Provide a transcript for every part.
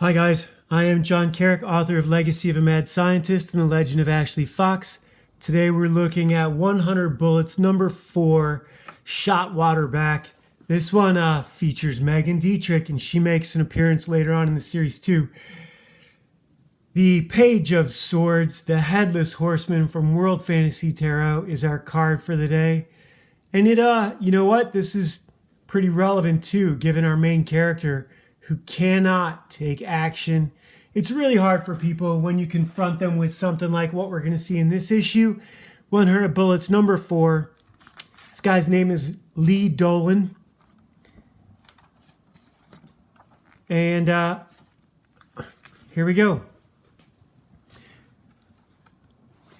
Hi guys, I am John Carrick, author of Legacy of a Mad Scientist and The Legend of Ashley Fox. Today we're looking at 100 Bullets, number 4, Shot Water Back. This one features Megan Dietrich, and she makes an appearance later on in the series too. The Page of Swords, the Headless Horseman from World Fantasy Tarot, is our card for the day. And you know what? This is pretty relevant too, given our main character who cannot take action. It's really hard for people when you confront them with something like what we're going to see in this issue. 100 Bullets, number 4. This guy's name is Lee Dolan. And here we go.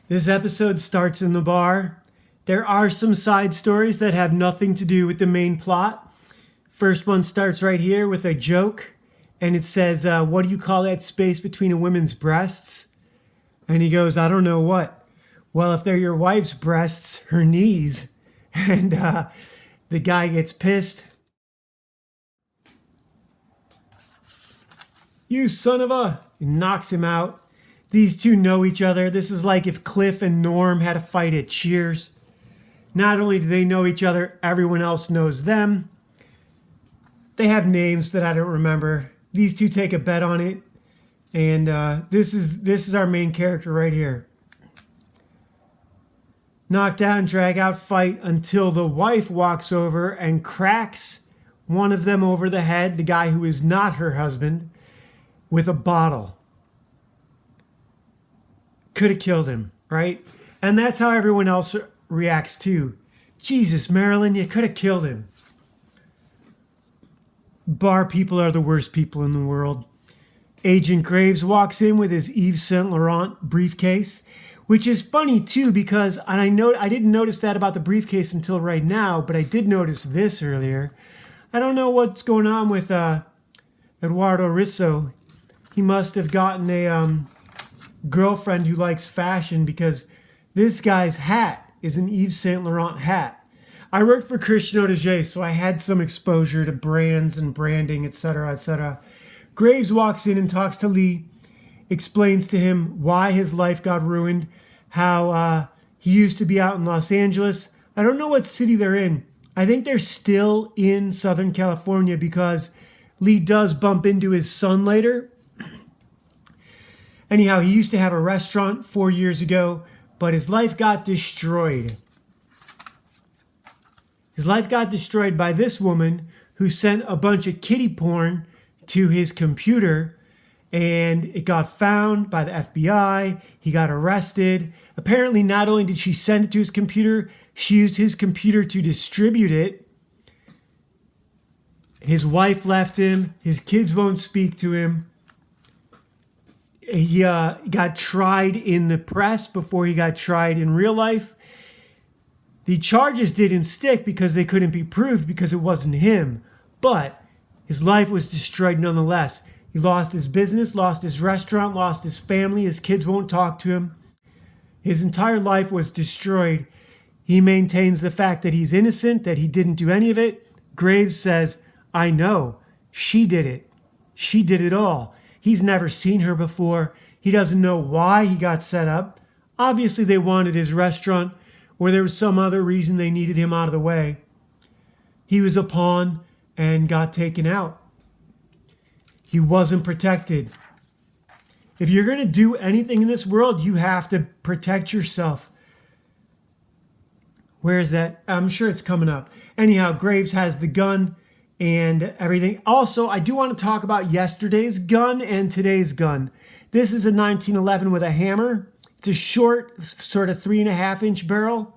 This episode starts in the bar. There are some side stories that have nothing to do with the main plot. First one starts right here with a joke, and it says, what do you call that space between a woman's breasts? And he goes, I don't know what. Well, if they're your wife's breasts, her knees. And the guy gets pissed. You son of a... He knocks him out. These two know each other. This is like if Cliff and Norm had a fight at Cheers. Not only do they know each other, everyone else knows them. They have names that I don't remember. These two take a bet on it. And this is our main character right here. Knockdown, drag out fight until the wife walks over and cracks one of them over the head, the guy who is not her husband, with a bottle. Could have killed him, right? And that's how everyone else reacts too. Jesus, Marilyn, you could have killed him. Bar people are the worst people in the world. Agent Graves walks in with his Yves Saint Laurent briefcase, which is funny too because I didn't notice that about the briefcase until right now, but I did notice this earlier. I don't know what's going on with Eduardo Risso. He must have gotten a girlfriend who likes fashion because this guy's hat is an Yves Saint Laurent hat. I worked for Christian Audigier, so I had some exposure to brands and branding, etc., etc. Graves walks in and talks to Lee, explains to him why his life got ruined, how he used to be out in Los Angeles. I don't know what city they're in. I think they're still in Southern California because Lee does bump into his son later. Anyhow, he used to have a restaurant 4 years ago, but his life got destroyed. His life got destroyed by this woman who sent a bunch of kiddie porn to his computer, and it got found by the FBI. He got arrested. Apparently, not only did she send it to his computer, she used his computer to distribute it. His wife left him. His kids won't speak to him. He got tried in the press before he got tried in real life. The charges didn't stick because they couldn't be proved because it wasn't him. But his life was destroyed nonetheless. He lost his business, lost his restaurant, lost his family. His kids won't talk to him. His entire life was destroyed. He maintains the fact that he's innocent, that he didn't do any of it. Graves says, I know. She did it. She did it all. He's never seen her before. He doesn't know why he got set up. Obviously, they wanted his restaurant, or there was some other reason they needed him out of the way. He was a pawn and got taken out. He wasn't protected. If you're going to do anything in this world, you have to protect yourself. Where is that? I'm sure it's coming up. Anyhow, Graves has the gun and everything. Also, I do want to talk about yesterday's gun and today's gun. This is a 1911 with a hammer. It's a short, sort of 3.5-inch barrel.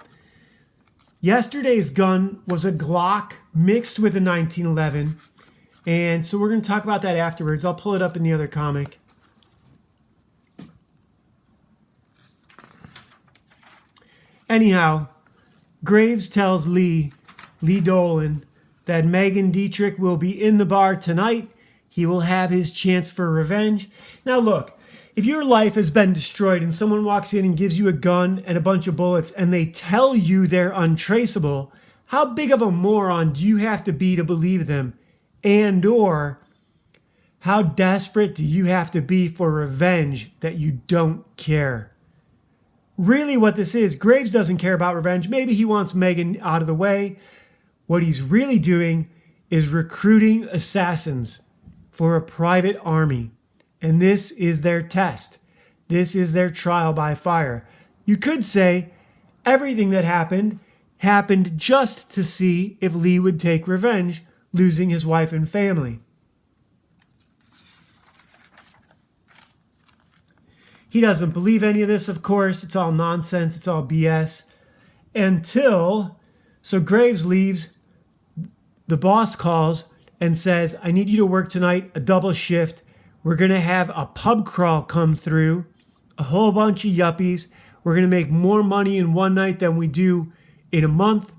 Yesterday's gun was a Glock mixed with a 1911. And so we're going to talk about that afterwards. I'll pull it up in the other comic. Anyhow, Graves tells Lee Dolan, that Megan Dietrich will be in the bar tonight. He will have his chance for revenge. Now look, if your life has been destroyed and someone walks in and gives you a gun and a bunch of bullets and they tell you they're untraceable, how big of a moron do you have to be to believe them? And or How desperate do you have to be for revenge that you don't care? Really what this is, Graves doesn't care about revenge. Maybe he wants Megan out of the way. What he's really doing is recruiting assassins for a private army. And this is their test. This is their trial by fire. You could say everything that happened just to see if Lee would take revenge, losing his wife and family. He doesn't believe any of this, of course. It's all nonsense. It's all BS. So Graves leaves. The boss calls and says, I need you to work tonight, a double shift. We're going to have a pub crawl come through, a whole bunch of yuppies. We're going to make more money in one night than we do in a month,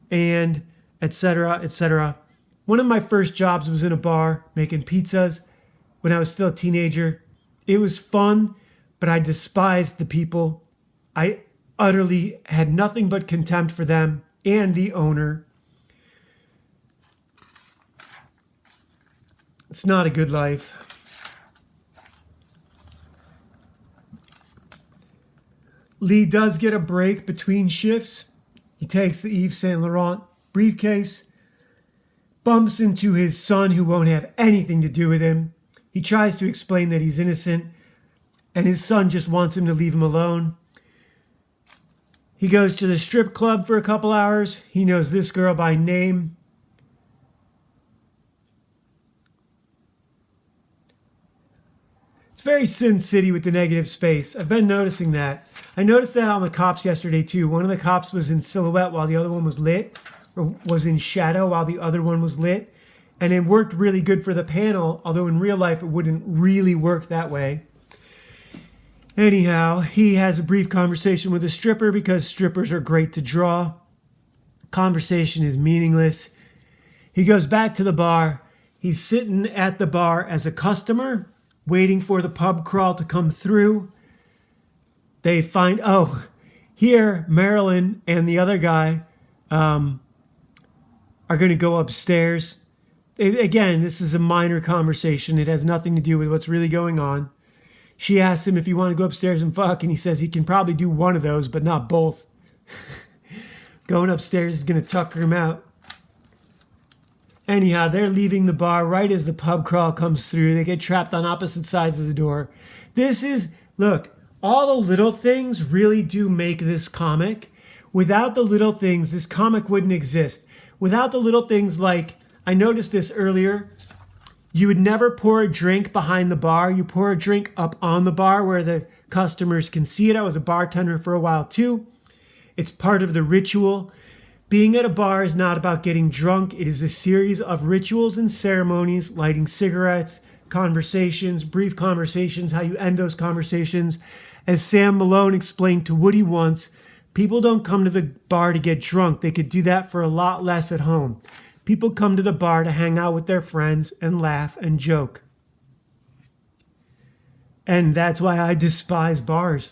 and etc., etc. One of my first jobs was in a bar making pizzas when I was still a teenager. It was fun, but I despised the people. I utterly had nothing but contempt for them and the owner. It's not a good life. Lee does get a break between shifts. He takes the Yves Saint Laurent briefcase, bumps into his son who won't have anything to do with him. He tries to explain that he's innocent, and his son just wants him to leave him alone. He goes to the strip club for a couple hours. He knows this girl by name. It's very Sin City with the negative space. I've been noticing that. I noticed that on the cops yesterday too. One of the cops was in silhouette while the other one was lit, or was in shadow while the other one was lit. And it worked really good for the panel, although in real life it wouldn't really work that way. Anyhow, he has a brief conversation with a stripper because strippers are great to draw. Conversation is meaningless. He goes back to the bar. He's sitting at the bar as a customer, waiting for the pub crawl to come through. They find, here Marilyn and the other guy are going to go upstairs. Again, this is a minor conversation. It has nothing to do with what's really going on. She asks him if he want to go upstairs and fuck, and he says he can probably do one of those, but not both. Going upstairs is going to tucker him out. Anyhow, they're leaving the bar right as the pub crawl comes through. They get trapped on opposite sides of the door. Look, all the little things really do make this comic. Without the little things, this comic wouldn't exist. Without the little things like, I noticed this earlier, you would never pour a drink behind the bar. You pour a drink up on the bar where the customers can see it. I was a bartender for a while too. It's part of the ritual. Being at a bar is not about getting drunk. It is a series of rituals and ceremonies, lighting cigarettes, conversations, brief conversations, how you end those conversations. As Sam Malone explained to Woody once, people don't come to the bar to get drunk. They could do that for a lot less at home. People come to the bar to hang out with their friends and laugh and joke. And that's why I despise bars.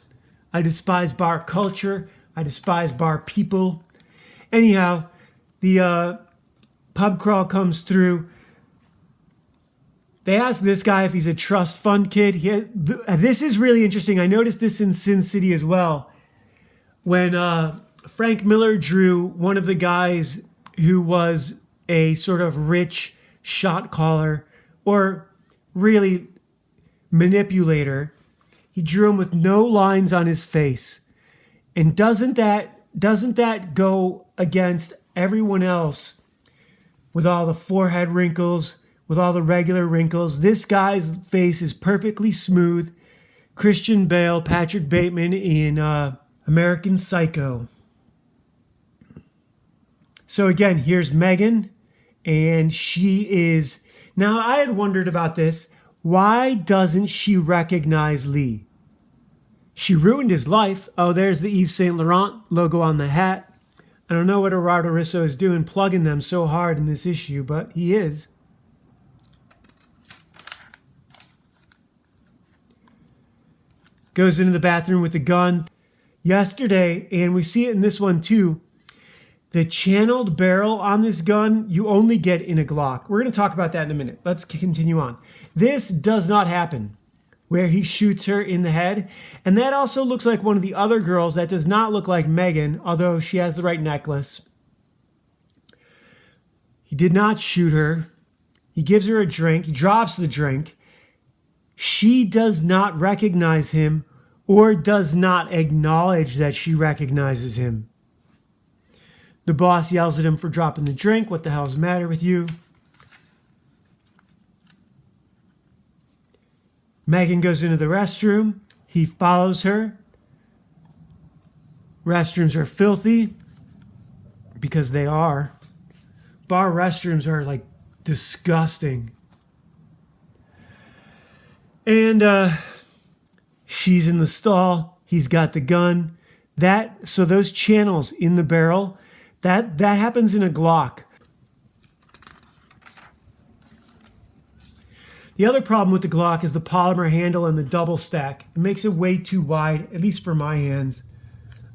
I despise bar culture. I despise bar people. Anyhow, the pub crawl comes through. They ask this guy if he's a trust fund kid. This is really interesting. I noticed this in Sin City as well. When Frank Miller drew one of the guys who was a sort of rich shot caller or really manipulator, he drew him with no lines on his face. And doesn't that go against everyone else with all the forehead wrinkles, with all the regular wrinkles? This guy's face is perfectly smooth. Christian Bale, Patrick Bateman in American Psycho. So again, here's Megan, and she is... Now, I had wondered about this. Why doesn't she recognize Lee? She ruined his life. Oh, there's the Yves Saint Laurent logo on the hat. I don't know what Gerardo Risso is doing plugging them so hard in this issue, but he is. Goes into the bathroom with the gun. Yesterday, and we see it in this one too, The channeled barrel on this gun, you only get in a Glock. We're going to talk about that in a minute. Let's continue on. This does not happen where he shoots her in the head. And that also looks like one of the other girls. That does not look like Megan, although she has the right necklace. He did not shoot her. He gives her a drink. He drops the drink. She does not recognize him or does not acknowledge that she recognizes him. The boss yells at him for dropping the drink. What the hell's the matter with you? Megan goes into the restroom. He follows her. Restrooms are filthy because they are. Bar restrooms are like disgusting. And she's in the stall. He's got the gun. So those channels in the barrel, that happens in a Glock. The other problem with the Glock is the polymer handle and the double stack. It makes it way too wide, at least for my hands.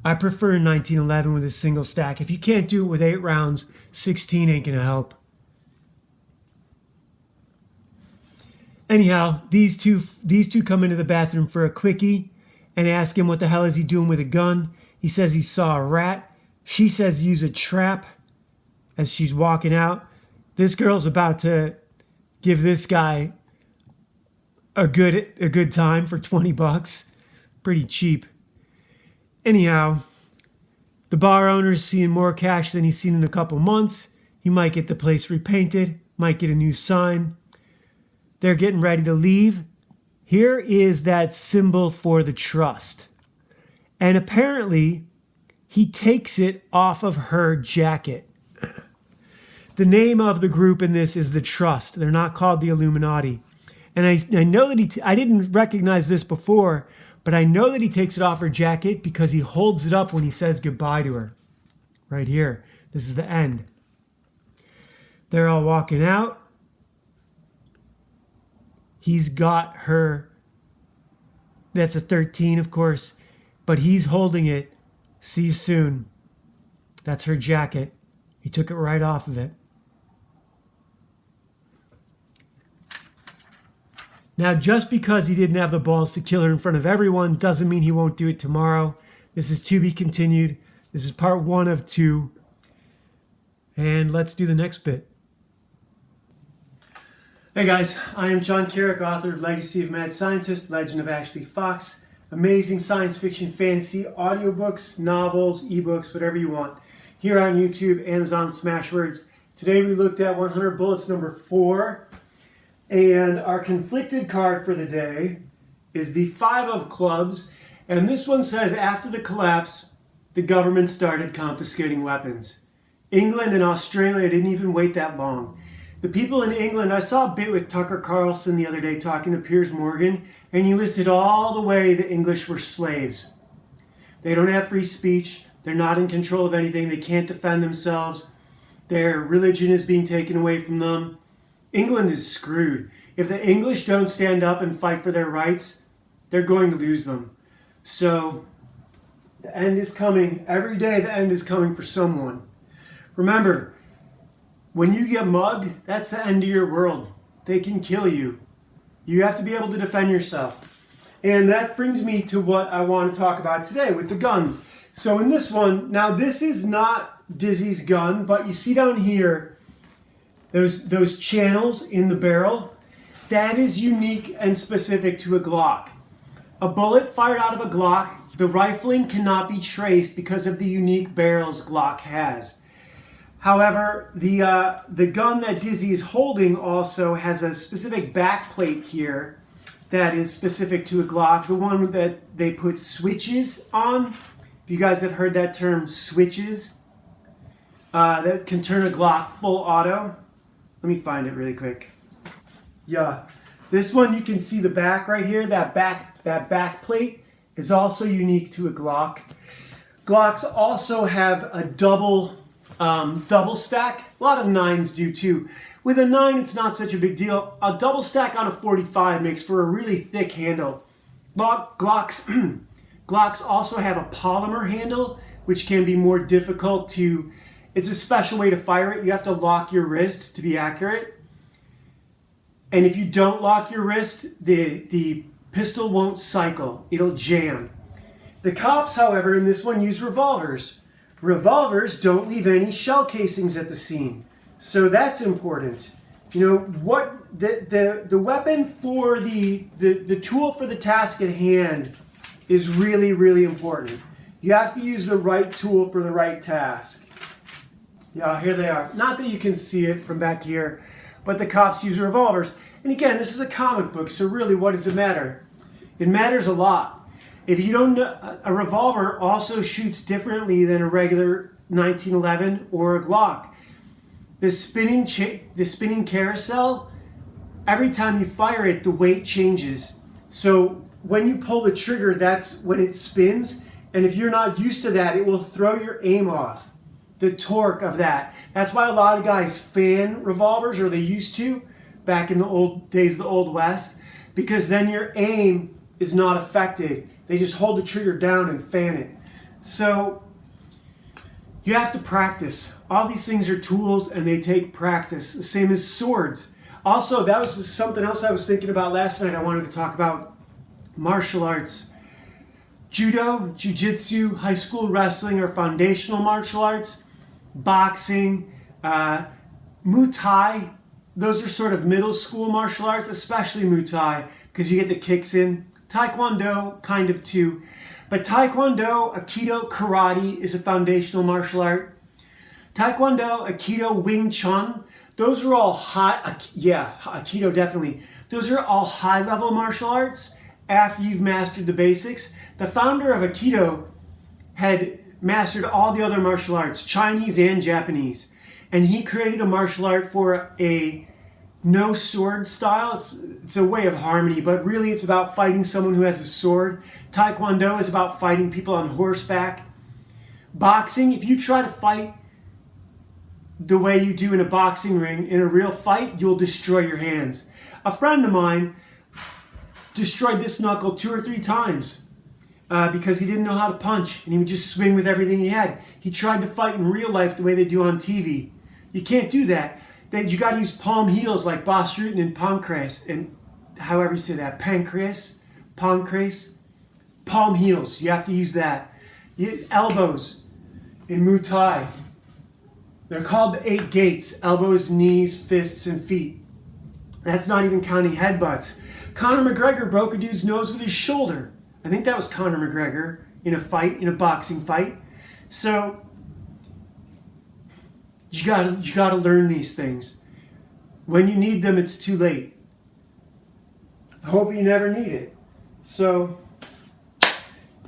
I prefer a 1911 with a single stack. If you can't do it with 8 rounds, 16 ain't gonna help. Anyhow, these two come into the bathroom for a quickie and ask him what the hell is he doing with a gun. He says he saw a rat. She says use a trap as she's walking out. This girl's about to give this guy a good time for $20. Pretty cheap. Anyhow, the bar owner's seeing more cash than he's seen in a couple months. He might get the place repainted, might get a new sign. They're getting ready to leave. Here is that symbol for the trust. And apparently, he takes it off of her jacket. The name of the group in this is the Trust. They're not called the Illuminati. And I know that I didn't recognize this before, but I know that he takes it off her jacket because he holds it up when he says goodbye to her. Right here. This is the end. They're all walking out. He's got her. That's a 13, of course, but he's holding it. See you soon. That's her jacket. He took it right off of it. Now, just because he didn't have the balls to kill her in front of everyone doesn't mean he won't do it tomorrow. This is to be continued. This is part 1 of 2. And let's do the next bit. Hey guys, I am John Carrick, author of Legacy of Mad Scientist, Legend of Ashley Fox. Amazing science fiction, fantasy, audiobooks, novels, ebooks, whatever you want. Here on YouTube, Amazon, Smashwords. Today we looked at 100 Bullets number 4. And our conflicted card for the day is the 5 of Clubs. And this one says, after the collapse, the government started confiscating weapons. England and Australia didn't even wait that long. The people in England, I saw a bit with Tucker Carlson the other day talking to Piers Morgan, and he listed all the way the English were slaves. They don't have free speech. They're not in control of anything. They can't defend themselves. Their religion is being taken away from them. England is screwed. If the English don't stand up and fight for their rights, they're going to lose them. So the end is coming. Every day the end is coming for someone. Remember, when you get mugged, that's the end of your world. They can kill you. You have to be able to defend yourself. And that brings me to what I want to talk about today with the guns. So in this one, now this is not Dizzy's gun, but you see down here, those channels in the barrel, that is unique and specific to a Glock. A bullet fired out of a Glock, the rifling cannot be traced because of the unique barrels Glock has. However, the gun that Dizzy is holding also has a specific back plate here that is specific to a Glock, the one that they put switches on. If you guys have heard that term, switches, that can turn a Glock full auto. Let me find it really quick. Yeah, this one you can see the back right here. That back plate is also unique to a Glock. Glocks also have a double stack. A lot of 9s do too. With a 9, it's not such a big deal. A double stack on a 45 makes for a really thick handle. Glocks also have a polymer handle, which can be more difficult to It's a special way to fire it. You have to lock your wrist to be accurate. And if you don't lock your wrist, the pistol won't cycle. It'll jam. The cops, however, in this one use revolvers. Revolvers don't leave any shell casings at the scene. So that's important. You know, what the weapon for the tool for the task at hand is really, really important. You have to use the right tool for the right task. Yeah, here they are. Not that you can see it from back here, but the cops use revolvers. And again, this is a comic book, so really what does it matter? It matters a lot. If you don't know, a revolver also shoots differently than a regular 1911 or a Glock. The spinning carousel, every time you fire it, the weight changes. So when you pull the trigger, that's when it spins. And if you're not used to that, it will throw your aim off. The torque of that. That's why a lot of guys fan revolvers, or they used to, back in the old days of the Old West, because then your aim is not affected. They just hold the trigger down and fan it. So you have to practice. All these things are tools and they take practice. The same as swords. Also, that was something else I was thinking about last night. I wanted to talk about martial arts. Judo, jiu-jitsu, high school wrestling are foundational martial arts. Boxing, Muay Thai, those are sort of middle school martial arts, especially Muay Thai, because you get the kicks in. Taekwondo, kind of too. But Taekwondo, Aikido, Karate is a foundational martial art. Taekwondo, Aikido, Wing Chun, those are all Aikido definitely. Those are all high-level martial arts after you've mastered the basics. The founder of Aikido had mastered all the other martial arts, Chinese and Japanese. And he created a martial art for a no sword style. It's a way of harmony, but really it's about fighting someone who has a sword. Taekwondo is about fighting people on horseback. Boxing, if you try to fight the way you do in a boxing ring, in a real fight, you'll destroy your hands. A friend of mine destroyed this knuckle 2 or 3 times because he didn't know how to punch, and he would just swing with everything he had. He tried to fight in real life the way they do on TV. You can't do that. You got to use palm heels like Bas Rutten and Pancrase, and however you say that, Pancrase, palm heels. You have to use that. Elbows in Muay Thai. They're called the 8 gates: elbows, knees, fists, and feet. That's not even counting headbutts. Conor McGregor broke a dude's nose with his shoulder. I think that was Conor McGregor in a fight, in a boxing fight. So you gotta learn these things. When you need them, it's too late. I hope you never need it. So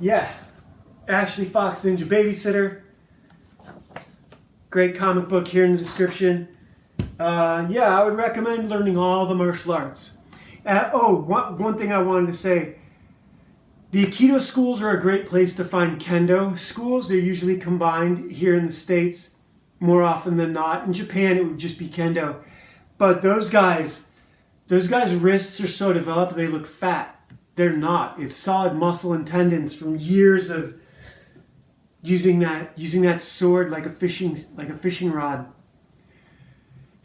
yeah, Ashley Fox Ninja Babysitter. Great comic book here in the description. I would recommend learning all the martial arts. One thing I wanted to say. The Aikido schools are a great place to find Kendo schools. They're usually combined here in the States more often than not. In Japan, it would just be Kendo. But those guys' wrists are so developed, they look fat. They're not. It's solid muscle and tendons from years of using that sword like a fishing rod.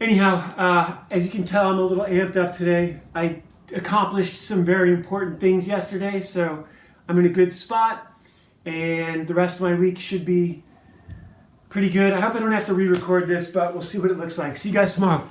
Anyhow, as you can tell, I'm a little amped up today. I accomplished some very important things yesterday, so I'm in a good spot, and the rest of my week should be pretty good. I hope I don't have to re-record this, but we'll see what it looks like. See you guys tomorrow.